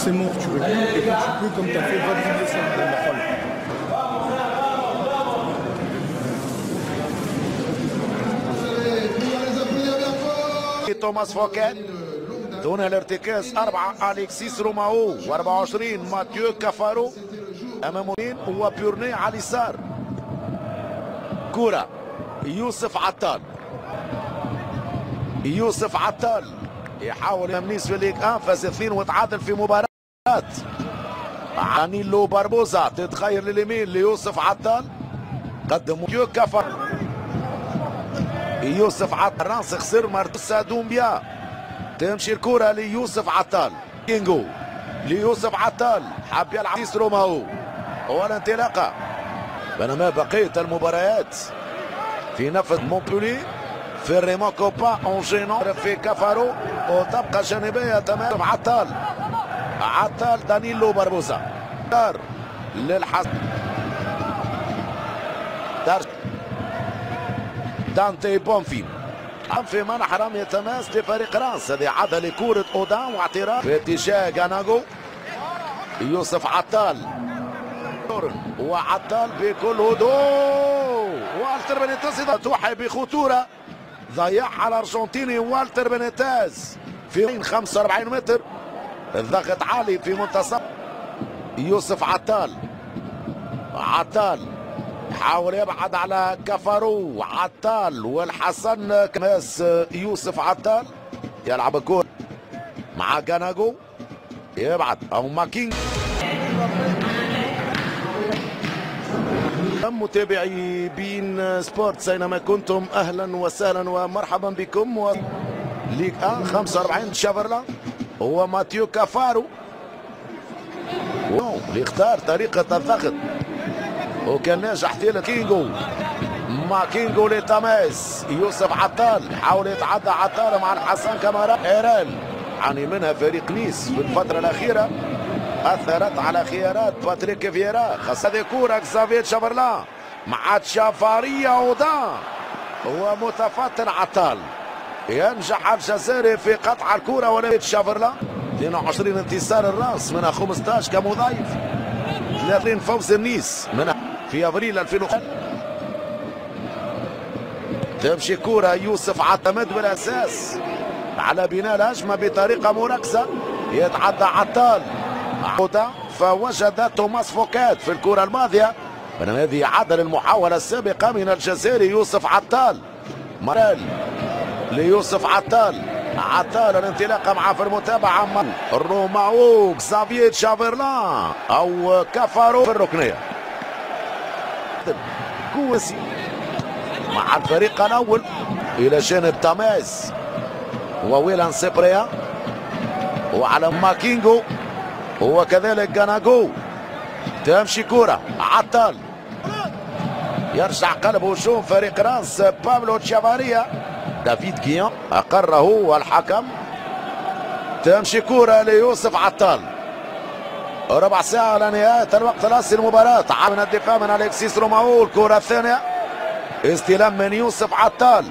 forcément que tu réponds et que tu peux, comme tu as fait, valider ça dans la folle. توماس فوكات دون الارتكاز 4 أليكسيس روماو و24 ماتيو كافارو أمام هو بيورني على اليسار. كرة يوسف عطال، يوسف عطال يحاول يمنيس في ليك 1 فاز 2 وتعادل في مباراة. عنيلو باربوزا تتغير لليمين ليوسف عطال، قدم ماتيو كافارو. يوسف عطال راس خسر مرتوسا دومبيا، تمشي الكرة ليوسف عطال، كينغو ليوسف عطال حاب يلعب روماو والانطلاقة. بينما بقية المباريات في نفس مونبولي في ريمون كوبا اونجينون في كافارو وتبقى جانبية تمام. عطال عطال دانيلو باربوزا دار للحظ دار دانتي بونفي في منح رمية تماس لفريق راس. هذه عادة لكرة اودان واعتراض في اتجاه غاناغو. يوسف عطال وعطال بكل هدوء والتر بينيتاز توحي بخطورة ضيعها الارجنتيني والتر بينيتاز في 45 متر. الضغط عالي في منتصف. يوسف عطال حاول يبعد على كافارو. عطال والحسن كماس. يوسف عطال يلعب الكرة مع غاناغو يبعد او ماكينج. متابعي بين سبورتس اينما كنتم اهلا وسهلا ومرحبا بكم. ليغ 45 شافرلا هو ماتيو كافارو يختار طريقة الضغط وكان ناجح حتى كينغو مع كينغو لتماس. يوسف عطال حاول يتعدى عطال مع الحسن كامارا. ايرال عاني منها فريق نيس في الفترة الأخيرة، أثرت على خيارات باتريك فييرا. خاصة هذه كورة كسافير شافرلا مع تشافاريا اودان. هو متفتن عطال ينجح الجزائري في قطع الكرة ولكن شافرلا 22 انتصار الراس منها 15 كمضيف، 30 فوز النيس منها في ابريل 2000. تمشي كرة يوسف عتمد بالاساس على بناء الهجمة بطريقة مركزة. يتعدى عطال فوجد توماس فوكات في الكرة الماضية. بينما هذه عادة للمحاولة السابقة من الجزائري يوسف عطال. مرال ليوسف عطال الانطلاقه معه في المتابعه من روماو كسافير شافرلا او كافارو في الركنيه. كوسي مع الفريق الاول الى جانب تاماس وويلان سيبريا وعلى ماكينغو وكذلك غاناغو. تمشي كرة عطال يرجع قلب هجوم فريق راس بابلو تشافاريا. دافيد كيان أقره هو الحكم. تمشي كرة ليوسف عطال. ربع ساعة لنهاية الوقت الأصلي المباراة. من الدفاع من أليكسيس روماو. الكرة الثانية استلام من يوسف عطال.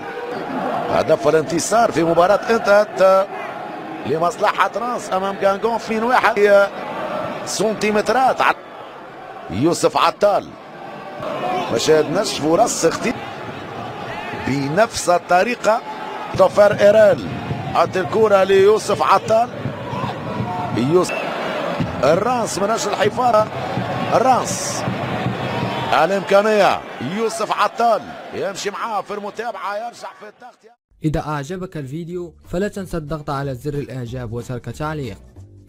هدف الانتصار في مباراة انتهت لمصلحة راس أمام غانغون في 1 سنتيمترات. يوسف عطال ما شاهدناش فرص اختي بنفس الطريقة. توفر ايرال عطى الكرة ليوسف عطال. يوسف الراس من اجل الحفاظ. الراس الامكانية. يوسف عطال يمشي معاه في المتابعة يرجع في التغطية. إذا أعجبك الفيديو فلا تنسى الضغط على زر الإعجاب وترك تعليق.